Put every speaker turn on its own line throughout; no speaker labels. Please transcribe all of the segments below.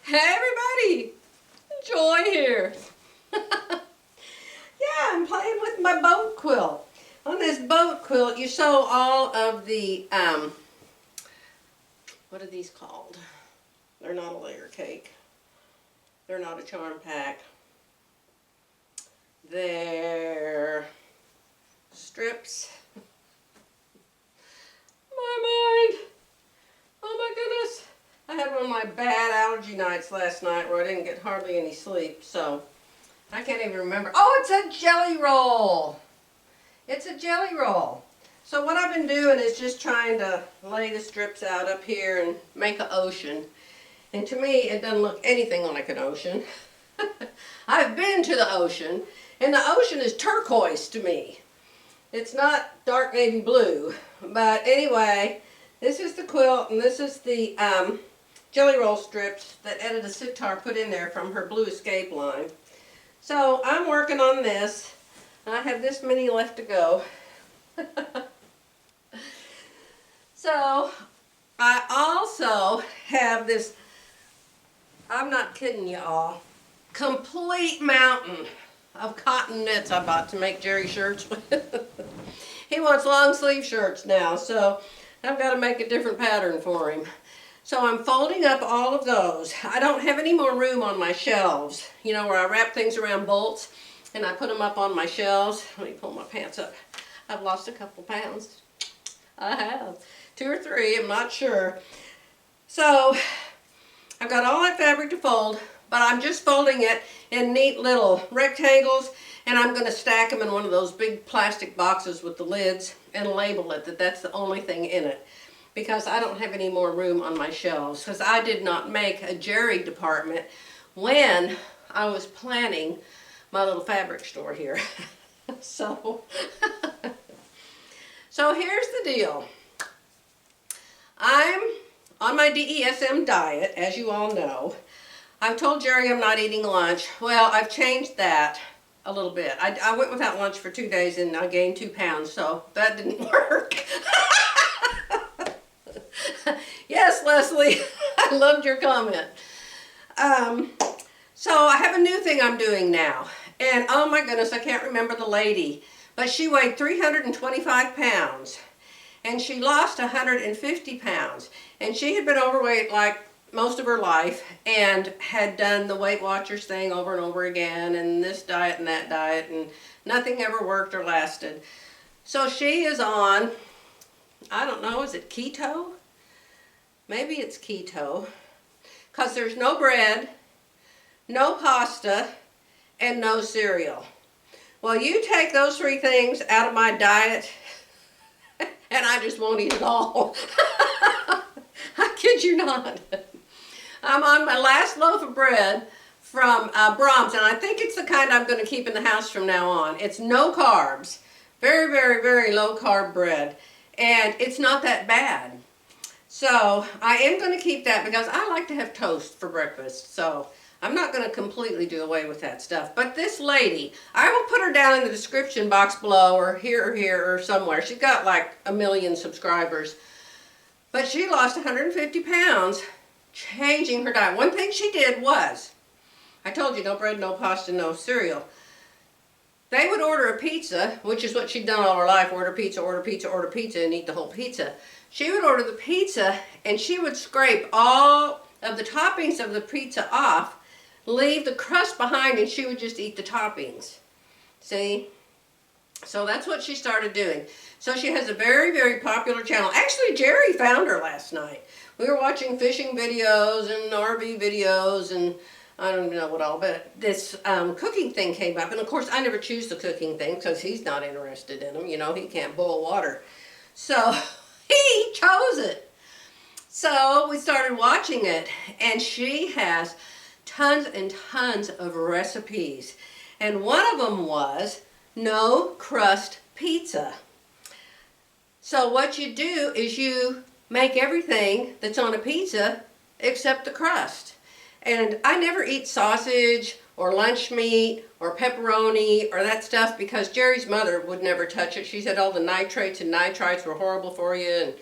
Hey everybody, Joy here. Yeah, I'm playing with my boat quilt. On this boat quilt, you sew all of the, what are these called? They're not a layer cake. They're not a charm pack. They're strips. My mind. Oh my goodness. I had one of my bad allergy nights last night where I didn't get hardly any sleep, so I can't even remember. Oh, it's a jelly roll. It's a jelly roll. So what I've been doing is just trying to lay the strips out up here and make an ocean. And to me, it doesn't look anything like an ocean. I've been to the ocean, and the ocean is turquoise to me. It's not dark navy blue. But anyway, this is the quilt, and this is the jelly roll strips that Edita Sitar put in there from her Blue Escape line. So I'm working on this. I have this many left to go. So I also have this, I'm not kidding y'all, complete mountain of cotton knits I bought to make Jerry shirts with. He wants long sleeve shirts now, so I've got to make a different pattern for him. So I'm folding up all of those. I don't have any more room on my shelves, you know, where I wrap things around bolts and I put them up on my shelves. Let me pull my pants up. I've lost a couple pounds. I have. 2 or 3, I'm not sure. So I've got all that fabric to fold, but I'm just folding it in neat little rectangles, and I'm going to stack them in one of those big plastic boxes with the lids and label it that that's the only thing in it, because I don't have any more room on my shelves, because I did not make a Jerry department when I was planning my little fabric store here. So here's the deal. I'm on my DESM diet, as you all know. I've told Jerry I'm not eating lunch. Well, I've changed that a little bit. I went without lunch for 2 days and I gained 2 pounds, so that didn't work. Yes, Leslie, I loved your comment. So I have a new thing I'm doing now. And oh my goodness, I can't remember the lady, but she weighed 325 pounds. And she lost 150 pounds. And she had been overweight like most of her life and had done the Weight Watchers thing over and over again, and this diet and that diet, and nothing ever worked or lasted. So she is on, I don't know, is it keto? Maybe it's keto, because there's no bread, no pasta, and no cereal. Well, you take those 3 things out of my diet, and I just won't eat it all. I kid you not. I'm on my last loaf of bread from Brahms, and I think it's the kind I'm going to keep in the house from now on. It's no carbs, very, very, very low carb bread, and it's not that bad. So I am going to keep that because I like to have toast for breakfast, so I'm not going to completely do away with that stuff. But this lady, I will put her down in the description box below, or here or somewhere. She's got like 1 million subscribers. But she lost 150 pounds changing her diet. One thing she did was, I told you, no bread, no pasta, no cereal. They would order a pizza, which is what she'd done all her life, order pizza, order pizza, order pizza, and eat the whole pizza. She would order the pizza, and she would scrape all of the toppings of the pizza off, leave the crust behind, and she would just eat the toppings. See? So that's what she started doing. So she has a very, very popular channel. Actually, Jerry found her last night. We were watching fishing videos and RV videos and I don't know what all, but this cooking thing came up. And of course, I never choose the cooking thing because he's not interested in them. You know, he can't boil water. So he chose it. So we started watching it, and she has tons and tons of recipes. And one of them was no crust pizza. So what you do is you make everything that's on a pizza except the crust. And I never eat sausage or lunch meat or pepperoni or that stuff because Jerry's mother would never touch it. She said all the nitrates and nitrites were horrible for you.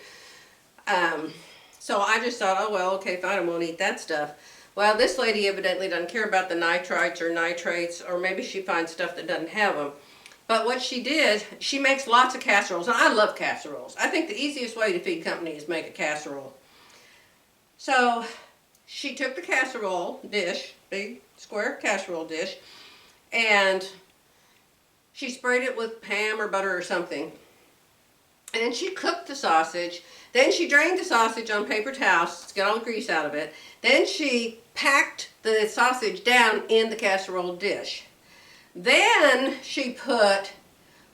And so I just thought, oh well, okay, fine, I won't eat that stuff. Well, this lady evidently doesn't care about the nitrites or nitrates, or maybe she finds stuff that doesn't have them. But what she did, she makes lots of casseroles, and I love casseroles. I think the easiest way to feed company is make a casserole. So she took the casserole dish, big square casserole dish, and she sprayed it with ham or butter or something. And then she cooked the sausage. Then she drained the sausage on paper towels to get all the grease out of it. Then she packed the sausage down in the casserole dish. Then she put,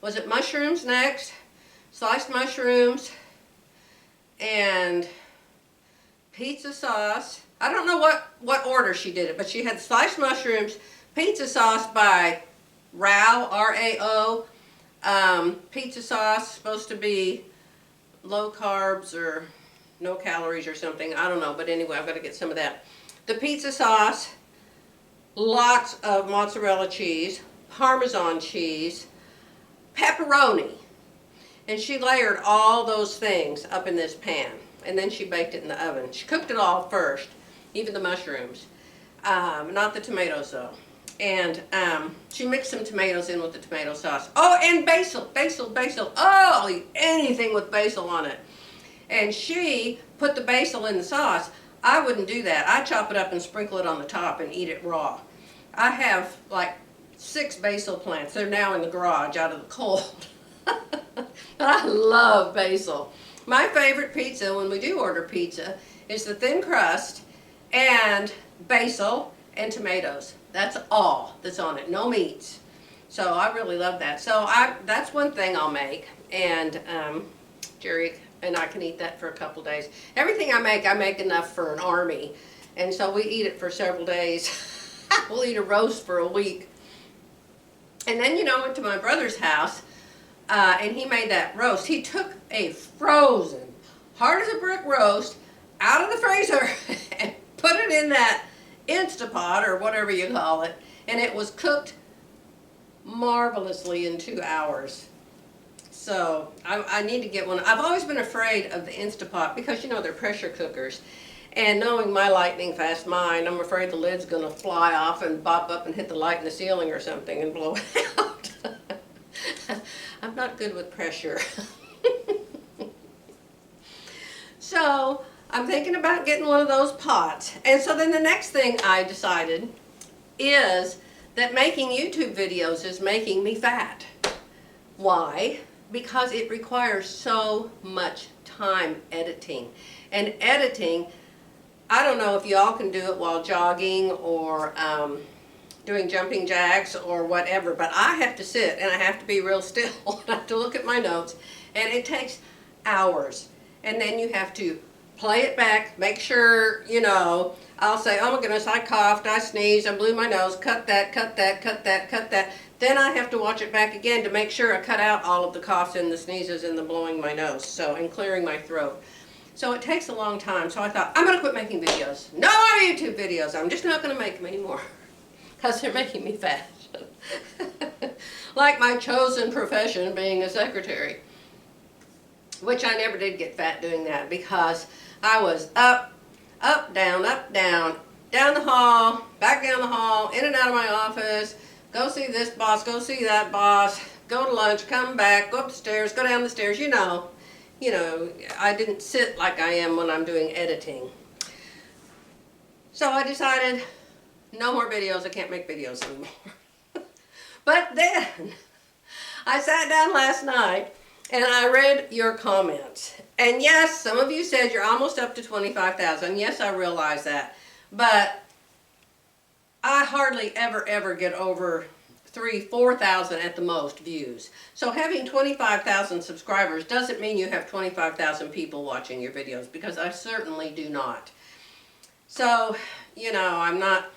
was it mushrooms next? Sliced mushrooms and pizza sauce. I don't know what order she did it, but she had sliced mushrooms, pizza sauce by Rao, R-A-O. Pizza sauce, supposed to be low carbs or no calories or something. I don't know, but anyway, I've got to get some of that. The pizza sauce, lots of mozzarella cheese, Parmesan cheese, pepperoni. And she layered all those things up in this pan. And then she baked it in the oven. She cooked it all first, even the mushrooms. Not the tomatoes though. And she mixed some tomatoes in with the tomato sauce. Oh, and basil. Oh, I'll eat anything with basil on it. And she put the basil in the sauce. I wouldn't do that. I chop it up and sprinkle it on the top and eat it raw. I have like 6 basil plants. They're now in the garage out of the cold. But I love basil. My favorite pizza, when we do order pizza, is the thin crust and basil and tomatoes. That's all that's on it, no meats. So I really love that. So that's one thing I'll make, and Jerry and I can eat that for a couple days. Everything I make enough for an army, and so we eat it for several days. We'll eat a roast for a week. And then, you know, I went to my brother's house, and he made that roast. He took a frozen, hard as a brick roast out of the freezer and put it in that Instapot or whatever you call it, and it was cooked marvelously in 2 hours. So I need to get one. I've always been afraid of the Instapot because, you know, they're pressure cookers, and knowing my lightning fast mind, I'm afraid the lid's going to fly off and bop up and hit the light in the ceiling or something and blow it out. I'm not good with pressure. So I'm thinking about getting one of those pots. And so then the next thing I decided is that making YouTube videos is making me fat. Why? Because it requires so much time editing. And editing, I don't know if y'all can do it while jogging or doing jumping jacks or whatever, but I have to sit and I have to be real still. I have to look at my notes, and it takes hours. And then you have to play it back, make sure, you know, I'll say, oh my goodness, I coughed, I sneezed, I blew my nose, cut that, cut that, cut that, cut that. Then I have to watch it back again to make sure I cut out all of the coughs and the sneezes and the blowing my nose, so, and clearing my throat. So it takes a long time, so I thought, I'm going to quit making videos. No more YouTube videos. I'm just not going to make them anymore because they're making me fat. Like my chosen profession, being a secretary. Which I never did get fat doing that because I was up, down, down the hall, back down the hall, in and out of my office, go see this boss, go see that boss, go to lunch, come back, go up the stairs, go down the stairs, you know, I didn't sit like I am when I'm doing editing. So I decided, no more videos, I can't make videos anymore. But then, I sat down last night and I read your comments. And yes, some of you said you're almost up to 25,000. Yes, I realize that. But I hardly ever get over 4,000 at the most views. So having 25,000 subscribers doesn't mean you have 25,000 people watching your videos, because I certainly do not. So, you know, I'm not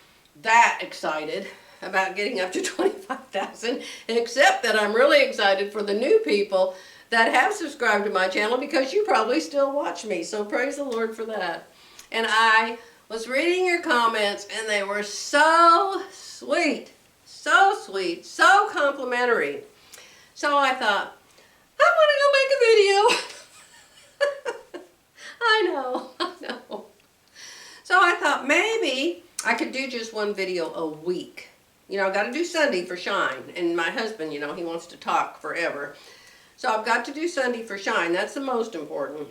that excited about getting up to 25,000, except that I'm really excited for the new people that have subscribed to my channel, because you probably still watch me. So praise the Lord for that. And I was reading your comments, and they were so sweet. So sweet, so complimentary. So I thought, I want to go make a video. I know. So I thought maybe I could do just one video a week. You know, I've got to do Sunday for Shine. And my husband, you know, he wants to talk forever. So I've got to do Sunday for Shine. That's the most important.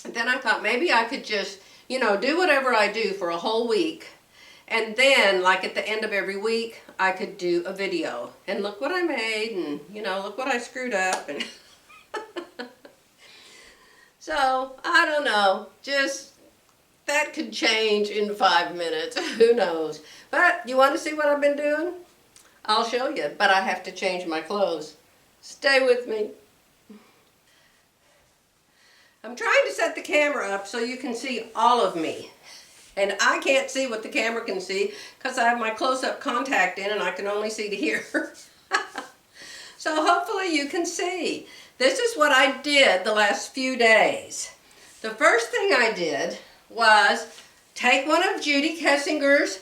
And then I thought maybe I could just, you know, do whatever I do for a whole week. And then, like at the end of every week, I could do a video. And look what I made, and, you know, look what I screwed up. And so, I don't know. Just, that could change in 5 minutes. Who knows? But, you want to see what I've been doing? I'll show you. But I have to change my clothes. Stay with me. I'm trying to set the camera up so you can see all of me. And I can't see what the camera can see because I have my close-up contact in and I can only see to here. So hopefully you can see. This is what I did the last few days. The first thing I did was take one of Judy Kessinger's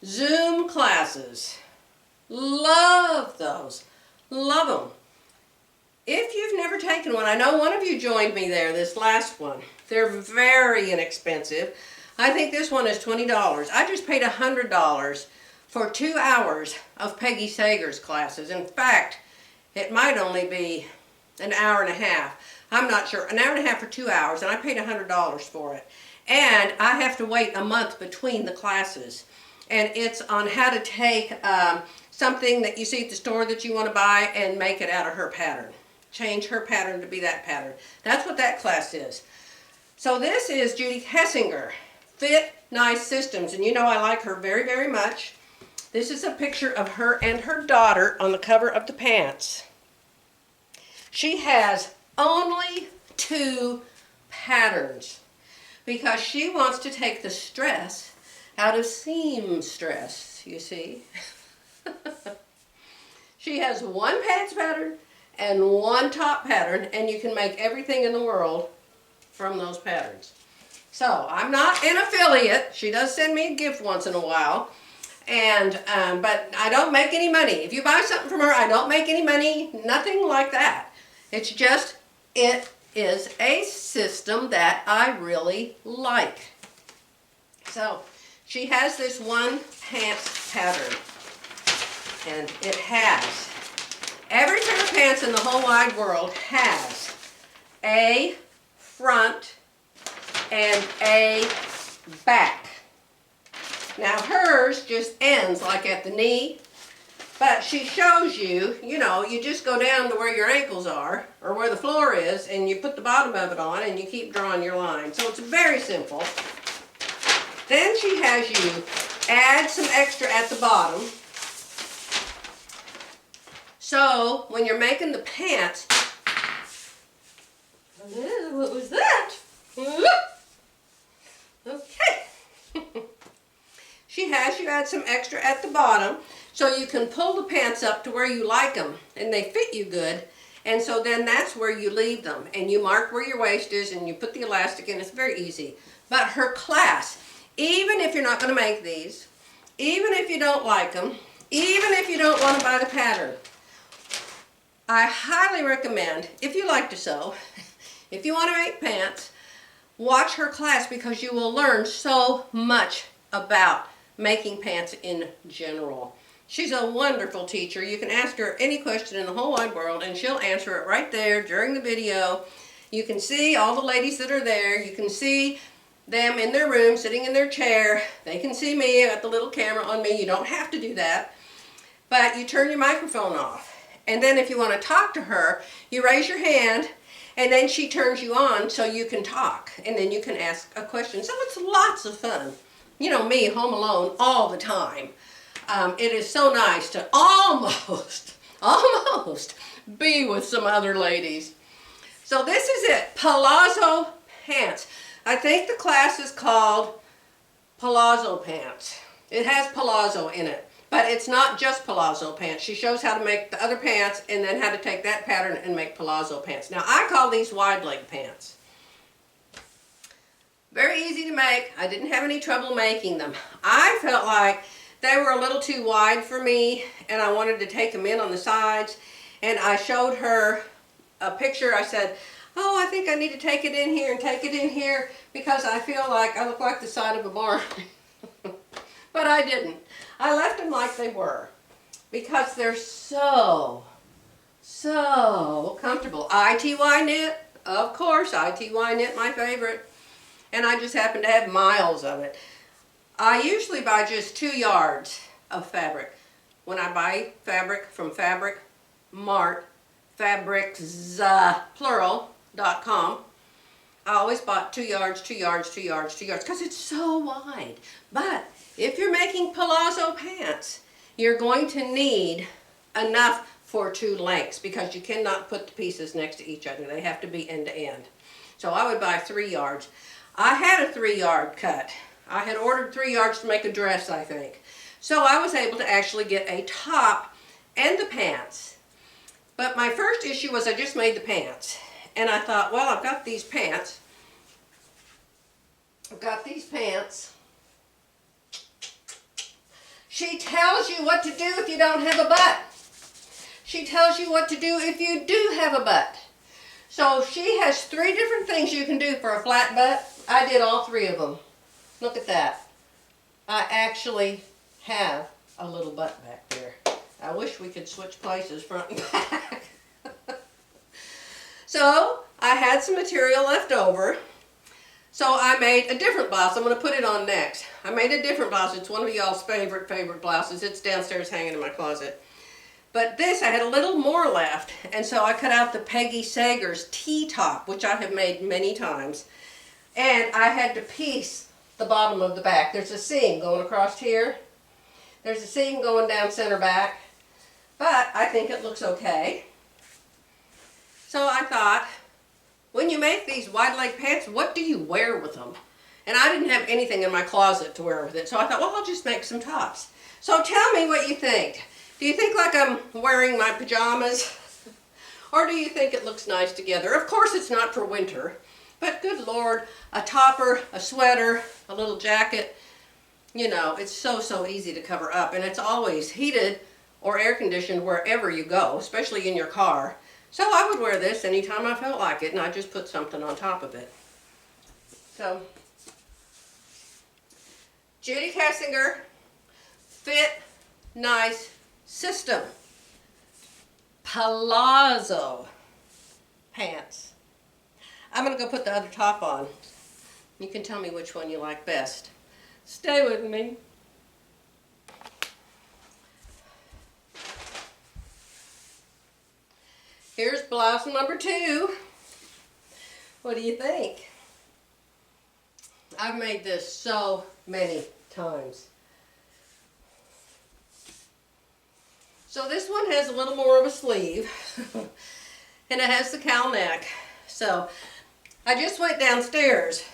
Zoom classes. Love those. Love them. If you've never taken one, I know one of you joined me there, this last one. They're very inexpensive. I think this one is $20. I just paid $100 for 2 hours of Peggy Sager's classes. In fact, it might only be an hour and a half. I'm not sure. An hour and a half for 2 hours, and I paid $100 for it. And I have to wait a month between the classes. And it's on how to take something that you see at the store that you want to buy and make it out of her pattern. Change her pattern to be that pattern. That's what that class is. So this is Judy Kessinger, Fit Nice Systems. And you know I like her very, very much. This is a picture of her and her daughter on the cover of the pants. She has only 2 patterns because she wants to take the stress out of seamstress, you see. She has 1 pants pattern and 1 top pattern, and you can make everything in the world from those patterns. So I'm not an affiliate. She does send me a gift once in a while, and but I don't make any money. If you buy something from her, I don't make any money. Nothing like that. It's just, it is a system that I really like. So she has this 1 pants pattern, and it has, every pair of pants in the whole wide world has a front and a back. Now hers just ends like at the knee, but she shows you, you know, you just go down to where your ankles are or where the floor is and you put the bottom of it on and you keep drawing your line. So it's very simple. Then she has you add some extra at the bottom. So when you're making the pants, what was that? Okay. She has you add some extra at the bottom so you can pull the pants up to where you like them and they fit you good. And so then that's where you leave them and you mark where your waist is and you put the elastic in. It's very easy. But her class, even if you're not going to make these, even if you don't like them, even if you don't want to buy the pattern, I highly recommend, if you like to sew, if you want to make pants, watch her class because you will learn so much about making pants in general. She's a wonderful teacher. You can ask her any question in the whole wide world and she'll answer it right there during the video. You can see all the ladies that are there. You can see them in their room, sitting in their chair. They can see me. I got the little camera on me. You don't have to do that. But you turn your microphone off. And then if you want to talk to her, you raise your hand and then she turns you on so you can talk. And then you can ask a question. So it's lots of fun. You know me, home alone all the time. It is so nice to almost be with some other ladies. So this is it, Palazzo pants. I think the class is called Palazzo pants. It has Palazzo in it, but it's not just Palazzo pants. She shows how to make the other pants and then how to take that pattern and make Palazzo pants. Now I call these wide leg pants. Very easy to make. I didn't have any trouble making them. I felt like they were a little too wide for me and I wanted to take them in on the sides, and I showed her a picture. I said, oh, I think I need to take it in here and take it in here because I feel like I look like the side of a barn. But I didn't. I left them like they were because they're so comfortable. ITY knit, of course, ITY knit, my favorite. And I just happen to have miles of it. I usually buy just 2 yards of fabric. When I buy fabric from Fabric Mart, fabrics.plural.com, I always bought 2 yards, 2 yards, 2 yards, 2 yards, because it's so wide. But if you're making palazzo pants, you're going to need enough for 2 lengths, because you cannot put the pieces next to each other. They have to be end to end. So I would buy 3 yards. I had a 3-yard cut. I had ordered 3 yards to make a dress, I think. So I was able to actually get a top and the pants. But my first issue was I just made the pants. And I thought, well, I've got these pants. She tells you what to do if you don't have a butt. She tells you what to do if you do have a butt. So she has 3 different things you can do for a flat butt. I did all 3 of them. Look at that. I actually have a little butt back there. I wish we could switch places front and back. So I had some material left over. So I made a different blouse. I'm going to put it on next. I made a different blouse. It's one of y'all's favorite blouses. It's downstairs hanging in my closet. But this, I had a little more left, and so I cut out the Peggy Sager's T-top, which I have made many times. And I had to piece the bottom of the back. There's a seam going across here. There's a seam going down center back. But I think it looks okay. So I thought, when you make these wide leg pants, what do you wear with them? And I didn't have anything in my closet to wear with it. So I thought, well, I'll just make some tops. So tell me what you think. Do you think like I'm wearing my pajamas? Or do you think it looks nice together? Of course it's not for winter, but good Lord, a topper, a sweater, a little jacket, you know, it's so easy to cover up, and it's always heated or air conditioned wherever you go, especially in your car. So I would wear this anytime I felt like it, and I just put something on top of it. So, Judy Kessinger, Fit Nice System, Palazzo pants. I'm going to go put the other top on. You can tell me which one you like best. Stay with me. Here's blouse number 2. What do you think? I've made this so many times. So this one has a little more of a sleeve, and it has the cowl neck. So I just went downstairs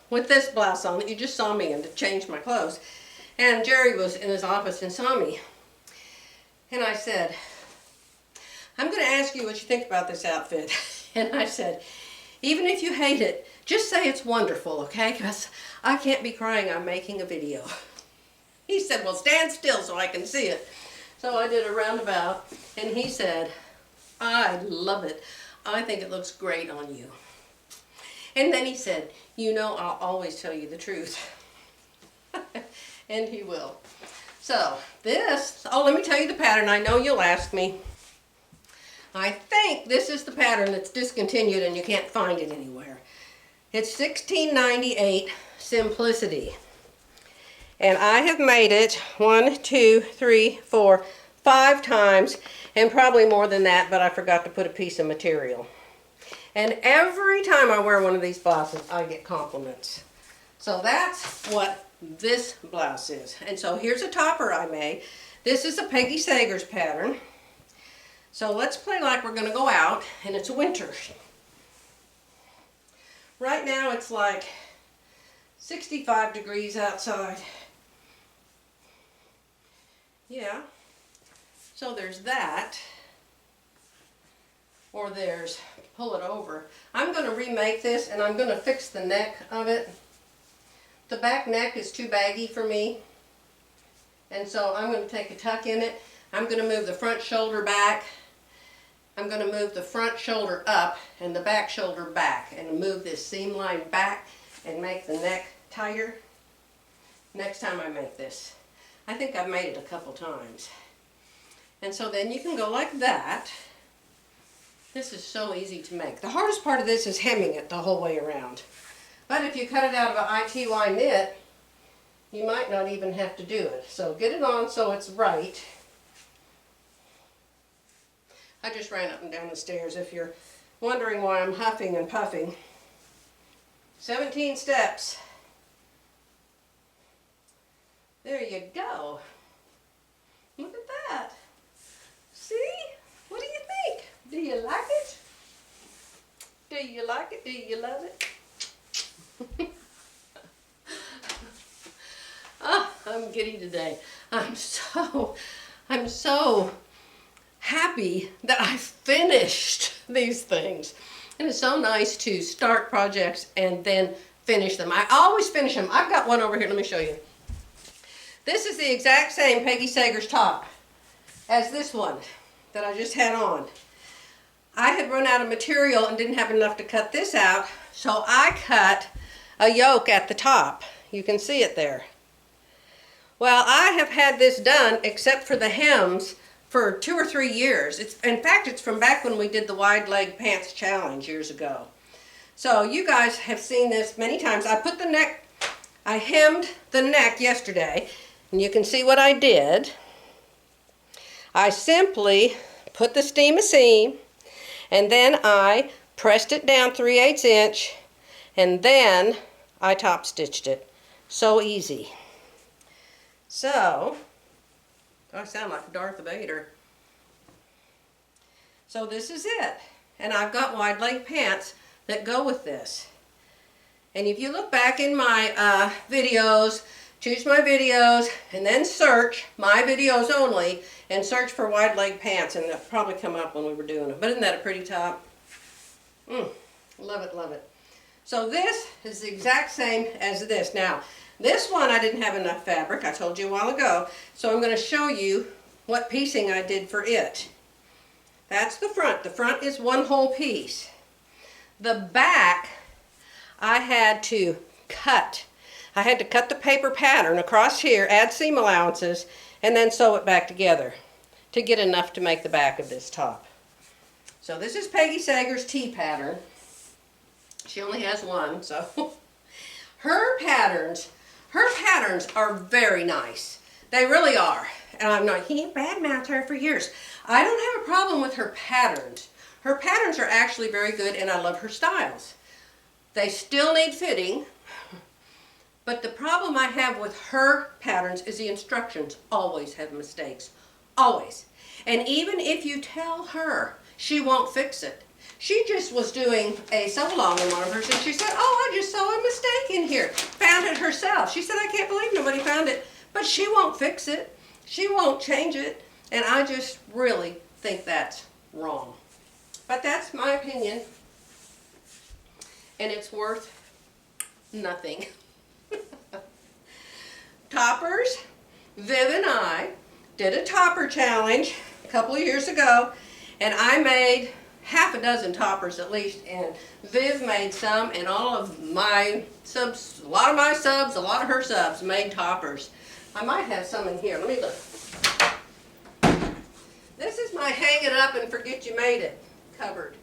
with this blouse on that you just saw me in to change my clothes. And Jerry was in his office and saw me. And I said, I'm going to ask you what you think about this outfit. And I said, even if you hate it, just say it's wonderful, okay? Because I can't be crying, I'm making a video. He said, well, stand still so I can see it. So I did a roundabout, and he said, I love it. I think it looks great on you. And then he said, you know, I'll always tell you the truth. And he will. So this, oh, let me tell you the pattern. I know you'll ask me. I think this is the pattern that's discontinued and you can't find it anywhere. It's 1698 Simplicity. And I have made it 1, 2, 3, 4, 5 times, and probably more than that, but I forgot to put a piece of material. And every time I wear one of these blouses, I get compliments. So that's what this blouse is. And so here's a topper I made. This is a Peggy Sager's pattern. So let's play like we're going to go out, and it's winter. Right now it's like 65 degrees outside. Yeah, so there's that, or there's pull it over. I'm going to remake this, and I'm going to fix the neck of it. The back neck is too baggy for me, and so I'm going to take a tuck in it. I'm going to move the front shoulder back. I'm going to move the front shoulder up and the back shoulder back, and move this seam line back and make the neck tighter next time I make this. I think I've made it a couple times. And so then you can go like that. This is so easy to make. The hardest part of this is hemming it the whole way around. But if you cut it out of an ITY knit, you might not even have to do it. So get it on so it's right. I just ran up and down the stairs if you're wondering why I'm huffing and puffing. 17 steps. There you go. Look at that. See? What do you think? Do you like it? Do you like it? Do you love it? Oh, I'm giddy today. I'm so happy that I finished these things. And it's so nice to start projects and then finish them. I always finish them. I've got one over here. Let me show you. This is the exact same Peggy Sager's top as this one that I just had on. I had run out of material and didn't have enough to cut this out, so I cut a yoke at the top. You can see it there. Well, I have had this done except for the hems for 2 or 3 years. In fact, it's from back when we did the wide leg pants challenge years ago. So you guys have seen this many times. I hemmed the neck yesterday, and you can see what I did. I simply put the seam, and then I pressed it down 3/8 inch, and then I top stitched it. So easy. So, I sound like Darth Vader. So this is it. And I've got wide leg pants that go with this. And if you look back in my videos, choose my videos, and then search my videos only, and search for wide leg pants, and they'll probably come up when we were doing it. But isn't that a pretty top? Love it, love it. So this is the exact same as this. Now, this one I didn't have enough fabric, I told you a while ago, so I'm going to show you what piecing I did for it. That's the front. The front is one whole piece. The back, I had to cut. I had to cut the paper pattern across here, add seam allowances, and then sew it back together to get enough to make the back of this top. So this is Peggy Sager's T pattern. She only has one, so her patterns are very nice. They really are. And I'm not, he badmouthed her for years. I don't have a problem with her patterns. Her patterns are actually very good, and I love her styles. They still need fitting, but the problem I have with her patterns is the instructions always have mistakes. Always. And even if you tell her, she won't fix it. She just was doing a sew-along in one of hers, and she said, oh, I just saw a mistake in here. Found it herself. She said, I can't believe nobody found it. But she won't fix it. She won't change it. And I just really think that's wrong. But that's my opinion. And it's worth nothing. Toppers. Viv and I did a topper challenge a couple of years ago, and I made half a dozen toppers at least, and Viv made some, and all of my subs, a lot of my subs, a lot of her subs made toppers. I might have some in here. Let me look. This is my hang it up and forget you made it cupboard.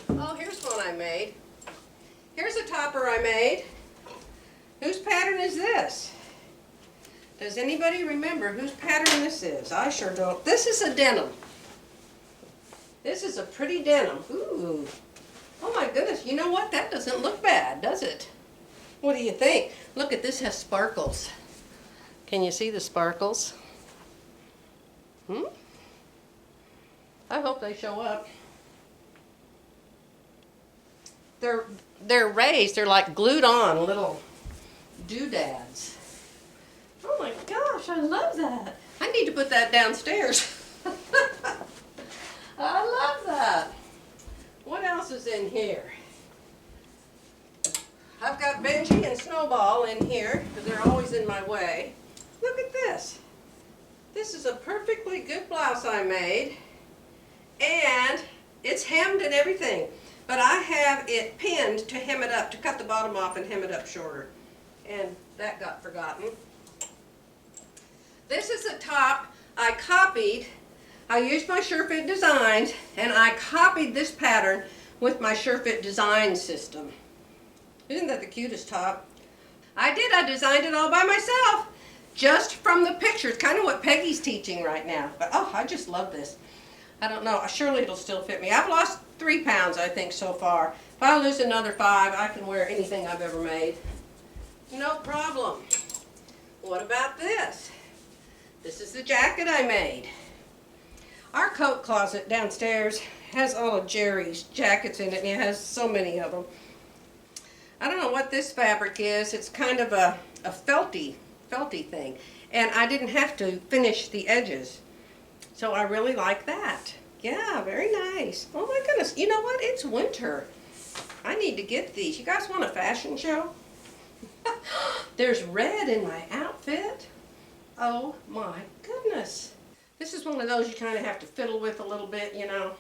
Oh, here's one I made. Here's a topper I made. Whose pattern is this? Does anybody remember whose pattern this is? I sure don't. This is a denim. This is a pretty denim. Ooh. Oh my goodness, you know what? That doesn't look bad, does it? What do you think? Look at this, has sparkles. Can you see the sparkles? I hope they show up. They're raised, they're like glued on little doodads. Oh my gosh, I love that. I need to put that downstairs. I love that. What else is in here? I've got Benji and Snowball in here because they're always in my way. Look at this. This is a perfectly good blouse I made, and it's hemmed and everything, but I have it pinned to hem it up, to cut the bottom off and hem it up shorter, and that got forgotten. This is a top I copied. I used my SureFit Designs and I copied this pattern with my SureFit Design system. Isn't that the cutest top? I designed it all by myself, just from the pictures, kind of what Peggy's teaching right now. But oh, I just love this. I don't know, surely it'll still fit me. I've lost 3 pounds, I think, so far. If I lose another 5, I can wear anything I've ever made. No problem. What about this? This is the jacket I made. Our coat closet downstairs has all of Jerry's jackets in it, and he has so many of them. I don't know what this fabric is. It's kind of a felty thing. And I didn't have to finish the edges. So I really like that. Yeah, very nice. Oh my goodness. You know what? It's winter. I need to get these. You guys want a fashion show? There's red in my outfit. Oh my goodness. This is one of those you kind of have to fiddle with a little bit, you know.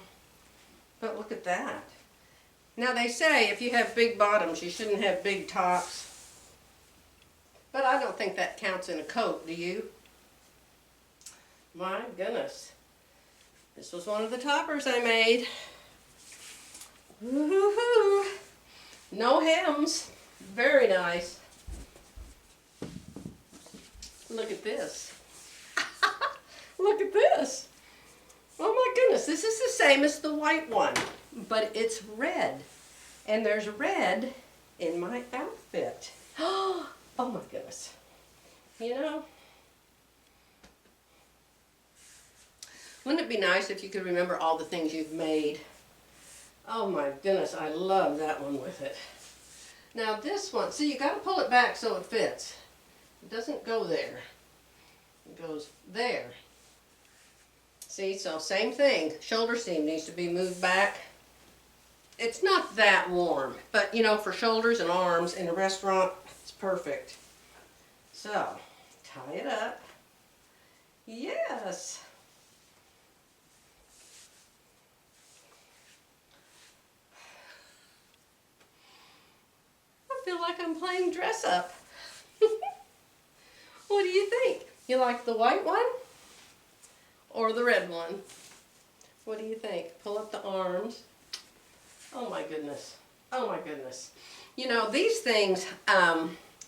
But look at that. Now they say if you have big bottoms, you shouldn't have big tops. But I don't think that counts in a coat, do you? My goodness. This was one of the toppers I made. Woo-hoo-hoo. No hems. Very nice. Look at this. Look at this. Oh my goodness, this is the same as the white one, but it's red. And there's red in my outfit. Oh my goodness. You know, wouldn't it be nice if you could remember all the things you've made? Oh my goodness, I love that one with it. Now this one, see, you got to pull it back so it fits. It doesn't go there. It goes there. See, so same thing. Shoulder seam needs to be moved back. It's not that warm, but you know, for shoulders and arms in a restaurant, it's perfect. So, tie it up. Yes. I feel like I'm playing dress up. What do you think? You like the white one or the red one? What do you think? Pull up the arms. Oh my goodness. Oh my goodness. You know, these things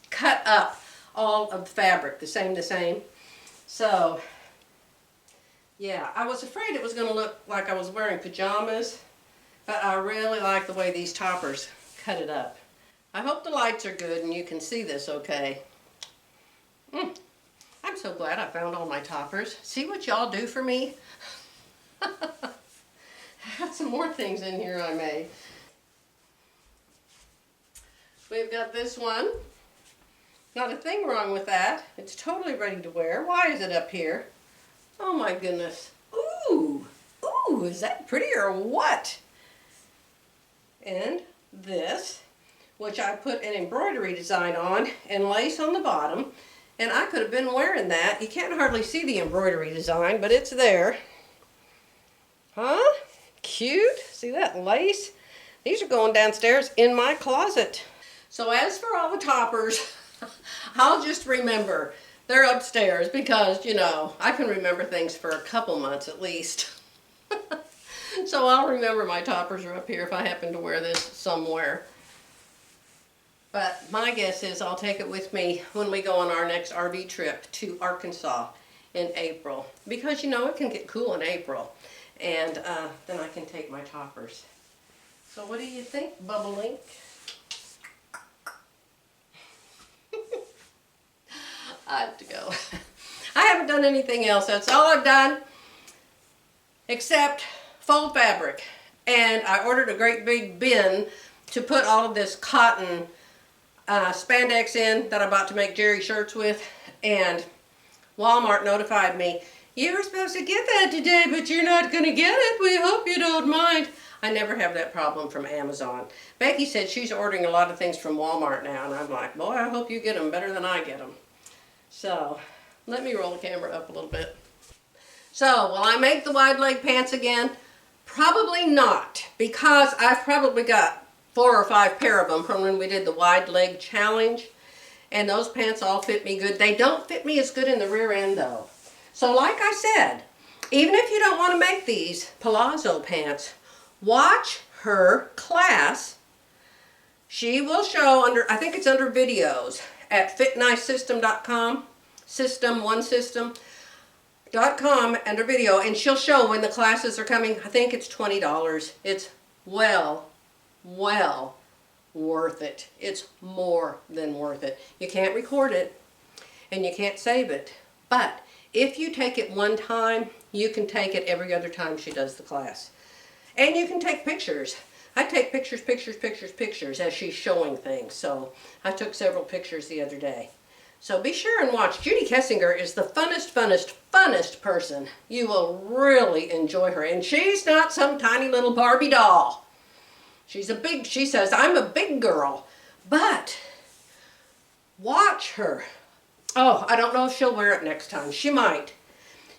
cut up all of the fabric the same. So, yeah, I was afraid it was going to look like I was wearing pajamas, but I really like the way these toppers cut it up. I hope the lights are good and you can see this okay. I'm so glad I found all my toppers. See what y'all do for me? I got some more things in here I made. We've got this one. Not a thing wrong with that. It's totally ready to wear. Why is it up here? Oh my goodness. Ooh, is that pretty or what? And this, which I put an embroidery design on and lace on the bottom. And I could have been wearing that. You can't hardly see the embroidery design, but it's there. Huh? Cute. See that lace? These are going downstairs in my closet. So as for all the toppers, I'll just remember they're upstairs because, you know, I can remember things for a couple months at least. So I'll remember my toppers are up here if I happen to wear this somewhere. But my guess is I'll take it with me when we go on our next RV trip to Arkansas in April. Because, you know, it can get cool in April. And then I can take my toppers. So what do you think, Bubble Link? I have to go. I haven't done anything else. That's all I've done except fold fabric. And I ordered a great big bin to put all of this cotton spandex in that I'm about to make Jerry shirts with. And Walmart notified me, you were supposed to get that today, but you're not going to get it. We hope you don't mind. I never have that problem from Amazon. Becky said she's ordering a lot of things from Walmart now, and I'm like, boy, I hope you get them better than I get them. So, let me roll the camera up a little bit. So, will I make the wide leg pants again? Probably not, because I've probably got 4 or 5 pair of them from when we did the wide leg challenge. And those pants all fit me good. They don't fit me as good in the rear end though. So like I said, even if you don't want to make these Palazzo pants, watch her class. She will show under, I think it's under videos at fitnicesystem.com, system1system.com under video, and she'll show when the classes are coming. I think it's $20. It's well worth it. It's more than worth it. You can't record it and you can't save it, but if you take it one time, you can take it every other time she does the class. And you can take pictures. I take pictures as she's showing things. So I took several pictures the other day. So be sure and watch. Judy Kessinger is the funnest person. You will really enjoy her. And she's not some tiny little Barbie doll. She says, I'm a big girl. But watch her. Oh, I don't know if she'll wear it next time. She might.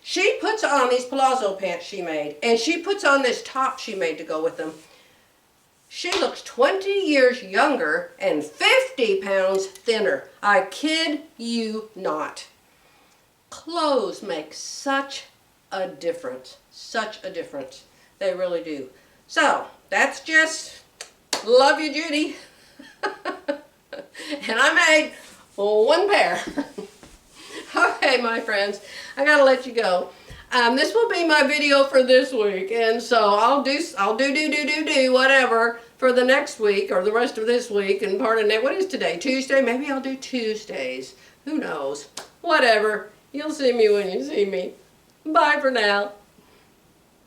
She puts on these Palazzo pants she made, and she puts on this top she made to go with them. She looks 20 years younger and 50 pounds thinner. I kid you not. Clothes make such a difference. Such a difference. They really do. So, that's just, love you, Judy. And I made one pair. Okay, my friends, I gotta let you go. This will be my video for this week, and so I'll do whatever for the next week or the rest of this week and part of next. What is today? Tuesday? Maybe I'll do Tuesdays. Who knows? Whatever. You'll see me when you see me. Bye for now.